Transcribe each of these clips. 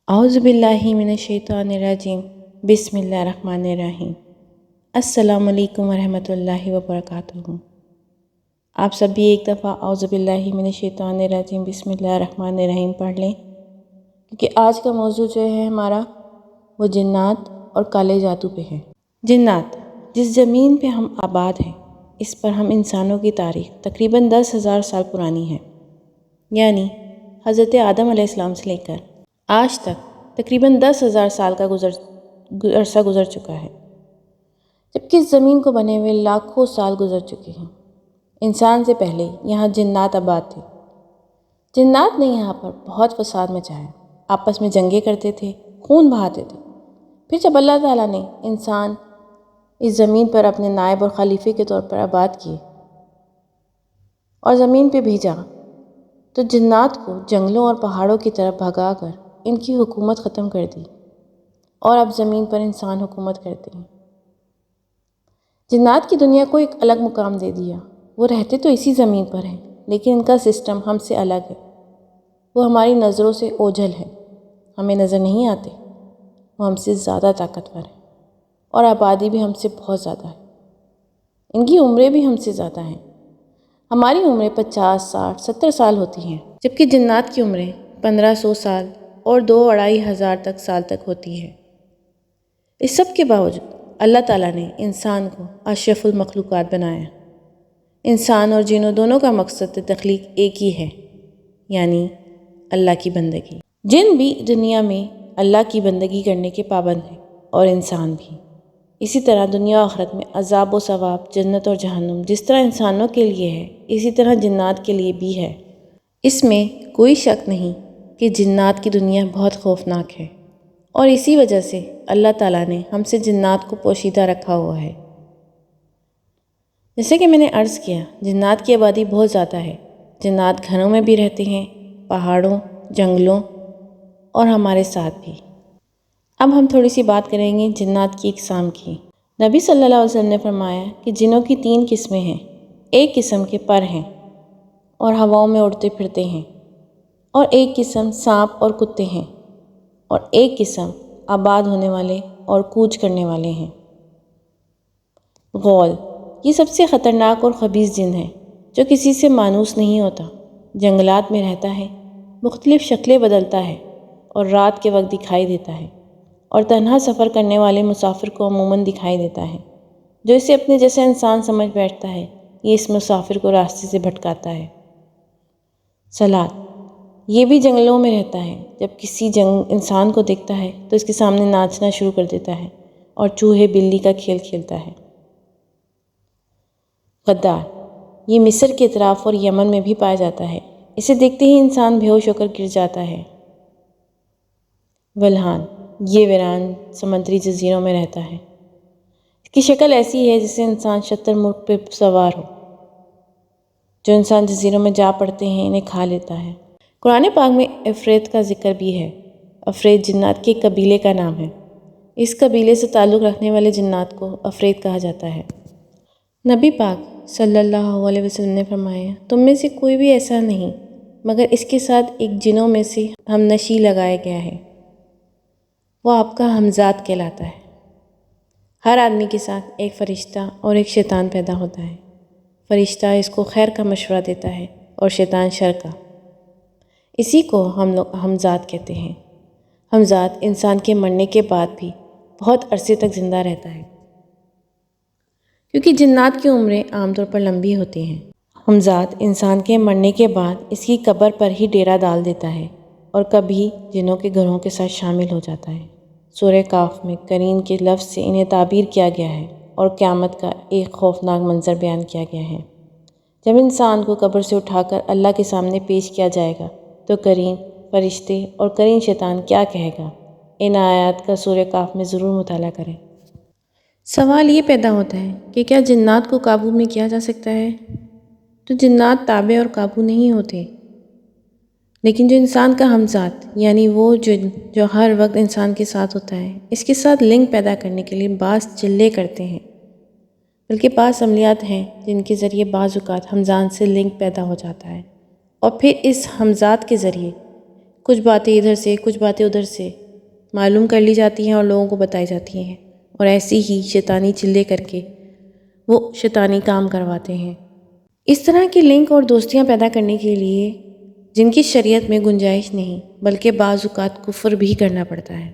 اعوذ باللہ من الشیطان الرجیم بسم اللہ الرحمن الرحیم۔ السلام علیکم ورحمۃ اللہ وبرکاتہ۔ آپ سب بھی ایک دفعہ اعوذ باللہ من الشیطان الرجیم بسم اللہ الرحمن الرحیم پڑھ لیں، کیونکہ آج کا موضوع جو ہے ہمارا وہ جنات اور کالے جادو پہ ہے۔ جنات، جس زمین پہ ہم آباد ہیں اس پر ہم انسانوں کی تاریخ تقریباً 10,000 سال پرانی ہے، یعنی حضرت آدم علیہ السلام سے لے کر آج تک تقریباً 10,000 سال کا عرصہ گزر چکا ہے، جبکہ اس زمین کو بنے ہوئے لاکھوں سال گزر چکے ہیں۔ انسان سے پہلے یہاں جنات آباد تھے۔ جنات نے یہاں پر بہت فساد مچایا، آپس میں جنگیں کرتے تھے، خون بہاتے تھے۔ پھر جب اللہ تعالیٰ نے انسان اس زمین پر اپنے نائب اور خلیفے کے طور پر آباد کیے اور زمین پہ بھیجا، تو جنات کو جنگلوں اور پہاڑوں کی طرف بھگا کر ان کی حکومت ختم کر دی، اور اب زمین پر انسان حکومت کرتے ہیں۔ جنات کی دنیا کو ایک الگ مقام دے دیا۔ وہ رہتے تو اسی زمین پر ہیں، لیکن ان کا سسٹم ہم سے الگ ہے۔ وہ ہماری نظروں سے اوجھل ہے، ہمیں نظر نہیں آتے۔ وہ ہم سے زیادہ طاقتور ہیں اور آبادی بھی ہم سے بہت زیادہ ہے۔ ان کی عمریں بھی ہم سے زیادہ ہیں۔ ہماری عمریں 50، 60، 70 سال ہوتی ہیں، جبکہ جنات کی عمریں 1500 سال اور 2-2,500 سال تک ہوتی ہے۔ اس سب کے باوجود اللہ تعالیٰ نے انسان کو اشرف المخلوقات بنایا۔ انسان اور جنوں دونوں کا مقصد تخلیق ایک ہی ہے، یعنی اللہ کی بندگی۔ جن بھی دنیا میں اللہ کی بندگی کرنے کے پابند ہیں، اور انسان بھی۔ اسی طرح دنیا و آخرت میں عذاب و ثواب، جنت اور جہنم جس طرح انسانوں کے لیے ہے، اسی طرح جنات کے لیے بھی ہے۔ اس میں کوئی شک نہیں کہ جنات کی دنیا بہت خوفناک ہے، اور اسی وجہ سے اللہ تعالیٰ نے ہم سے جنات کو پوشیدہ رکھا ہوا ہے۔ جیسے کہ میں نے عرض کیا، جنات کی آبادی بہت زیادہ ہے۔ جنات گھروں میں بھی رہتے ہیں، پہاڑوں، جنگلوں اور ہمارے ساتھ بھی۔ اب ہم تھوڑی سی بات کریں گے جنات کی اقسام کی۔ نبی صلی اللہ علیہ وسلم نے فرمایا کہ جنوں کی 3 قسمیں ہیں۔ ایک قسم کے پر ہیں اور ہواؤں میں اڑتے پھرتے ہیں، اور ایک قسم سانپ اور کتے ہیں، اور ایک قسم آباد ہونے والے اور کوچ کرنے والے ہیں۔ غول، یہ سب سے خطرناک اور خبیث جن ہے، جو کسی سے مانوس نہیں ہوتا، جنگلات میں رہتا ہے، مختلف شکلیں بدلتا ہے اور رات کے وقت دکھائی دیتا ہے، اور تنہا سفر کرنے والے مسافر کو عموماً دکھائی دیتا ہے۔ جو اسے اپنے جیسا انسان سمجھ بیٹھتا ہے، یہ اس مسافر کو راستے سے بھٹکاتا ہے۔ سلاد، یہ بھی جنگلوں میں رہتا ہے۔ جب کسی انسان کو دیکھتا ہے تو اس کے سامنے ناچنا شروع کر دیتا ہے اور چوہے بلی کا کھیل کھیلتا ہے۔ غدار، یہ مصر کے اطراف اور یمن میں بھی پایا جاتا ہے۔ اسے دیکھتے ہی انسان بے ہوش ہو کر گر جاتا ہے۔ ولہان، یہ ویران سمندری جزیروں میں رہتا ہے۔ اس کی شکل ایسی ہے جیسے انسان شتر مرغ پہ سوار ہو۔ جو انسان جزیروں میں جا پڑتے ہیں انہیں کھا لیتا ہے۔ قرآن پاک میں عفریت کا ذکر بھی ہے۔ عفریت جنات کے قبیلے کا نام ہے۔ اس قبیلے سے تعلق رکھنے والے جنات کو عفریت کہا جاتا ہے۔ نبی پاک صلی اللہ علیہ وسلم نے فرمایا، تم میں سے کوئی بھی ایسا نہیں مگر اس کے ساتھ ایک جنوں میں سے ہم نشیں لگایا گیا ہے، وہ آپ کا ہمزاد کہلاتا ہے۔ ہر آدمی کے ساتھ ایک فرشتہ اور ایک شیطان پیدا ہوتا ہے۔ فرشتہ اس کو خیر کا مشورہ دیتا ہے اور شیطان شر کا۔ اسی کو ہم لوگ ہمزاد کہتے ہیں۔ ہمزاد انسان کے مرنے کے بعد بھی بہت عرصے تک زندہ رہتا ہے، کیونکہ جنات کی عمریں عام طور پر لمبی ہوتی ہیں۔ ہمزاد انسان کے مرنے کے بعد اس کی قبر پر ہی ڈیرا ڈال دیتا ہے اور کبھی جنوں کے گھروں کے ساتھ شامل ہو جاتا ہے۔ سورہ کاف میں قرین کے لفظ سے انہیں تعبیر کیا گیا ہے اور قیامت کا ایک خوفناک منظر بیان کیا گیا ہے۔ جب انسان کو قبر سے اٹھا کر اللہ کے سامنے پیش کیا جائے گا تو قرین، فرشتے اور قرین شیطان کیا کہے گا؟ ان آیات کا سورہ کاف میں ضرور مطالعہ کریں۔ سوال یہ پیدا ہوتا ہے کہ کیا جنات کو قابو میں کیا جا سکتا ہے؟ تو جنات تابع اور قابو نہیں ہوتے، لیکن جو انسان کا ہمزاد یعنی وہ جن جو ہر وقت انسان کے ساتھ ہوتا ہے، اس کے ساتھ لنک پیدا کرنے کے لیے بعض چلے کرتے ہیں، بلکہ بعض عملیات ہیں جن کے ذریعے بعض اوقات ہمزاد سے لنک پیدا ہو جاتا ہے، اور پھر اس ہمزاد کے ذریعے کچھ باتیں ادھر سے کچھ باتیں ادھر سے معلوم کر لی جاتی ہیں اور لوگوں کو بتائی جاتی ہیں، اور ایسی ہی شیطانی چلے کر کے وہ شیطانی کام کرواتے ہیں۔ اس طرح کے لنک اور دوستیاں پیدا کرنے کے لیے جن کی شریعت میں گنجائش نہیں بلکہ بعض اوقات کفر بھی کرنا پڑتا ہے،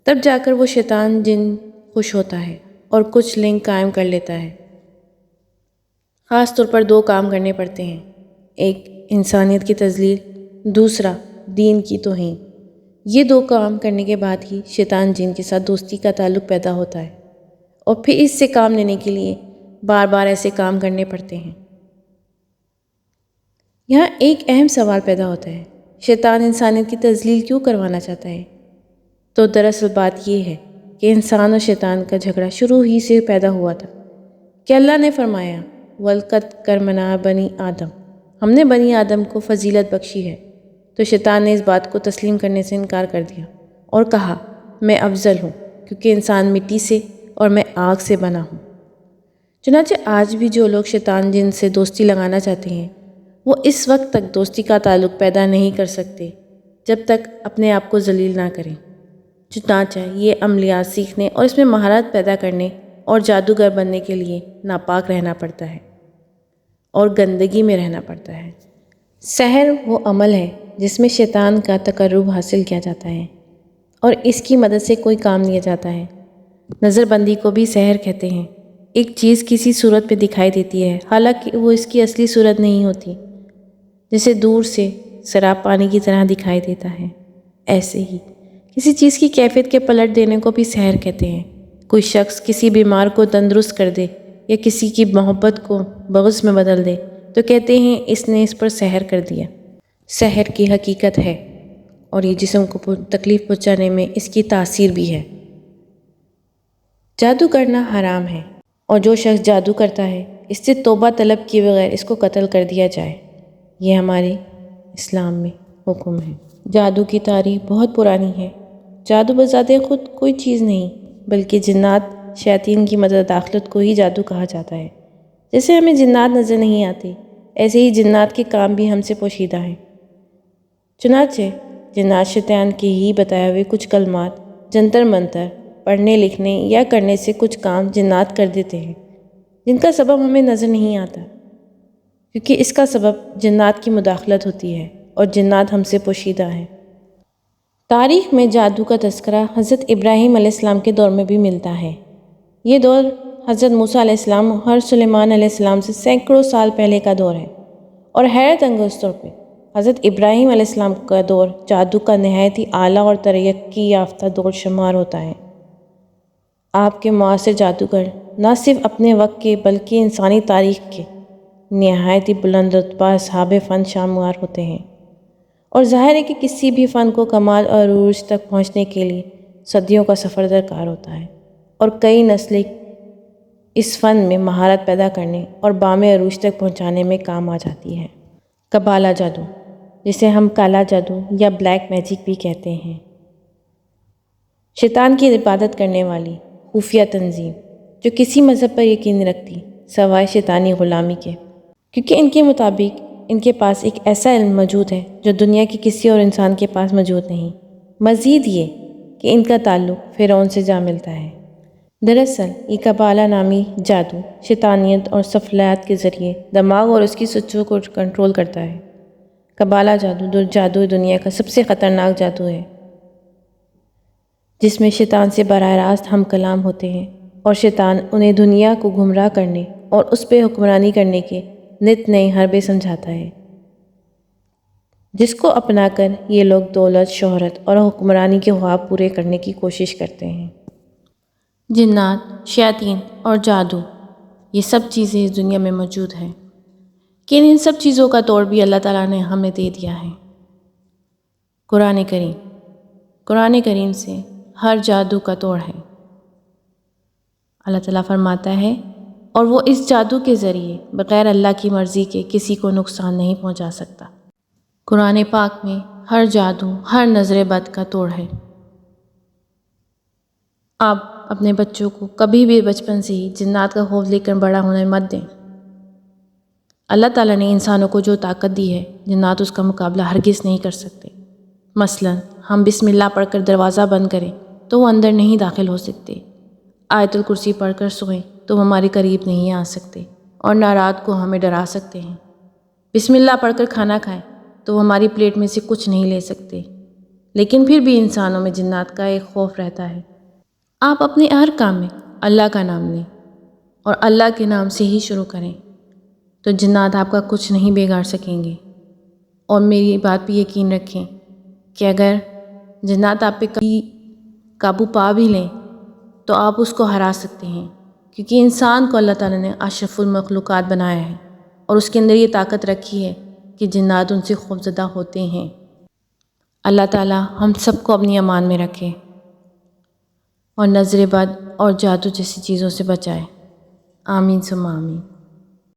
تب جا کر وہ شیطان جن خوش ہوتا ہے اور کچھ لنک قائم کر لیتا ہے۔ خاص طور پر 2 کام کرنے پڑتے ہیں، ایک انسانیت کی تذلیل، دوسرا دین کی توہین۔ یہ 2 کام کرنے کے بعد ہی شیطان جن کے ساتھ دوستی کا تعلق پیدا ہوتا ہے، اور پھر اس سے کام لینے کے لیے بار بار ایسے کام کرنے پڑتے ہیں۔ یہاں ایک اہم سوال پیدا ہوتا ہے، شیطان انسانیت کی تذلیل کیوں کروانا چاہتا ہے؟ تو دراصل بات یہ ہے کہ انسان اور شیطان کا جھگڑا شروع ہی سے پیدا ہوا تھا کہ اللہ نے فرمایا وَلَقَدْ كَرَّمْنَا بَنِي آدم، ہم نے بنی آدم کو فضیلت بخشی ہے۔ تو شیطان نے اس بات کو تسلیم کرنے سے انکار کر دیا اور کہا میں افضل ہوں کیونکہ انسان مٹی سے اور میں آگ سے بنا ہوں۔ چنانچہ آج بھی جو لوگ شیطان جن سے دوستی لگانا چاہتے ہیں وہ اس وقت تک دوستی کا تعلق پیدا نہیں کر سکتے جب تک اپنے آپ کو ذلیل نہ کریں۔ چنانچہ یہ عملیات سیکھنے اور اس میں مہارت پیدا کرنے اور جادوگر بننے کے لیے ناپاک رہنا پڑتا ہے اور گندگی میں رہنا پڑتا ہے۔ سحر وہ عمل ہے جس میں شیطان کا تقرب حاصل کیا جاتا ہے اور اس کی مدد سے کوئی کام لیا جاتا ہے۔ نظر بندی کو بھی سحر کہتے ہیں۔ ایک چیز کسی صورت پہ دکھائی دیتی ہے حالانکہ وہ اس کی اصلی صورت نہیں ہوتی، جیسے دور سے سراب پانی کی طرح دکھائی دیتا ہے، ایسے ہی کسی چیز کی کیفیت کے پلٹ دینے کو بھی سحر کہتے ہیں۔ کوئی شخص کسی بیمار کو تندرست کر دے یا کسی کی محبت کو بغض میں بدل دے تو کہتے ہیں اس نے اس پر سحر کر دیا۔ سحر کی حقیقت ہے اور یہ جسم کو تکلیف پہنچانے میں اس کی تاثیر بھی ہے۔ جادو کرنا حرام ہے اور جو شخص جادو کرتا ہے اس سے توبہ طلب کیے بغیر اس کو قتل کر دیا جائے، یہ ہمارے اسلام میں حکم ہے۔ جادو کی تاریخ بہت پرانی ہے۔ جادو بذات خود کوئی چیز نہیں بلکہ جنات شیاطین کی مداخلت کو ہی جادو کہا جاتا ہے۔ جیسے ہمیں جنات نظر نہیں آتے ایسے ہی جنات کے کام بھی ہم سے پوشیدہ ہیں۔ چنانچہ جنات شیطان کے ہی بتائے ہوئے کچھ کلمات جنتر منتر پڑھنے لکھنے یا کرنے سے کچھ کام جنات کر دیتے ہیں جن کا سبب ہمیں نظر نہیں آتا، کیونکہ اس کا سبب جنات کی مداخلت ہوتی ہے اور جنات ہم سے پوشیدہ ہیں۔ تاریخ میں جادو کا تذکرہ حضرت ابراہیم علیہ السلام کے دور میں بھی ملتا ہے۔ یہ دور حضرت موسیٰ علیہ السلام اور سلیمان علیہ السلام سے سینکڑوں سال پہلے کا دور ہے، اور حیرت انگیز طور پہ حضرت ابراہیم علیہ السلام کا دور جادو کا نہایت ہی اعلیٰ اور ترقی یافتہ دور شمار ہوتا ہے۔ آپ کے معاصر جادوگر نہ صرف اپنے وقت کے بلکہ انسانی تاریخ کے نہایت ہی بلند رتبہ اصحاب فن شمار ہوتے ہیں، اور ظاہر ہے کہ کسی بھی فن کو کمال اور عروج تک پہنچنے کے لیے صدیوں کا سفر درکار ہوتا ہے، اور کئی نسلیں اس فن میں مہارت پیدا کرنے اور بام عروج تک پہنچانے میں کام آ جاتی ہے۔ قبالہ جادو، جسے ہم کالا جادو یا بلیک میجک بھی کہتے ہیں، شیطان کی عبادت کرنے والی خفیہ تنظیم جو کسی مذہب پر یقین نہیں رکھتی سوائے شیطانی غلامی کے، کیونکہ ان کے مطابق ان کے پاس ایک ایسا علم موجود ہے جو دنیا کے کسی اور انسان کے پاس موجود نہیں۔ مزید یہ کہ ان کا تعلق فرعون سے جا ملتا ہے۔ دراصل یہ قبالہ نامی جادو شیطانیت اور سفلیات کے ذریعے دماغ اور اس کی سوچوں کو کنٹرول کرتا ہے۔ قبالہ جادو دنیا کا سب سے خطرناک جادو ہے، جس میں شیطان سے براہ راست ہم کلام ہوتے ہیں، اور شیطان انہیں دنیا کو گمراہ کرنے اور اس پہ حکمرانی کرنے کے نت نئے حربے سمجھاتا ہے، جس کو اپنا کر یہ لوگ دولت، شہرت اور حکمرانی کے خواب پورے کرنے کی کوشش کرتے ہیں۔ جنات، شیاطین اور جادو، یہ سب چیزیں اس دنیا میں موجود ہیں، کہ ان سب چیزوں کا توڑ بھی اللہ تعالیٰ نے ہمیں دے دیا ہے۔ قرآن کریم سے ہر جادو کا توڑ ہے۔ اللہ تعالیٰ فرماتا ہے اور وہ اس جادو کے ذریعے بغیر اللہ کی مرضی کے کسی کو نقصان نہیں پہنچا سکتا۔ قرآن پاک میں ہر جادو، ہر نظر بد کا توڑ ہے۔ آپ اپنے بچوں کو کبھی بھی بچپن سے ہی جنات کا خوف لے کر بڑا ہونے مت دیں۔ اللہ تعالیٰ نے انسانوں کو جو طاقت دی ہے جنات اس کا مقابلہ ہرگز نہیں کر سکتے۔ مثلا ہم بسم اللہ پڑھ کر دروازہ بند کریں تو وہ اندر نہیں داخل ہو سکتے، آیت الکرسی پڑھ کر سوئیں تو وہ ہمارے قریب نہیں آ سکتے اور نہ رات کو ہمیں ڈرا سکتے ہیں۔ بسم اللہ پڑھ کر کھانا کھائیں تو وہ ہماری پلیٹ میں سے کچھ نہیں لے سکتے، لیکن پھر بھی انسانوں میں جنات کا ایک خوف رہتا ہے۔ آپ اپنے ہر کام میں اللہ کا نام لیں اور اللہ کے نام سے ہی شروع کریں تو جنات آپ کا کچھ نہیں بگاڑ سکیں گے۔ اور میری بات پہ یقین رکھیں کہ اگر جنات آپ پہ کبھی قابو پا بھی لیں تو آپ اس کو ہرا سکتے ہیں، کیونکہ انسان کو اللہ تعالیٰ نے اشرف المخلوقات بنایا ہے اور اس کے اندر یہ طاقت رکھی ہے کہ جنات ان سے خوفزدہ ہوتے ہیں۔ اللہ تعالیٰ ہم سب کو اپنی امان میں رکھے اور نظر بد اور جادو جیسی چیزوں سے بچائے۔ آمین ثم آمین۔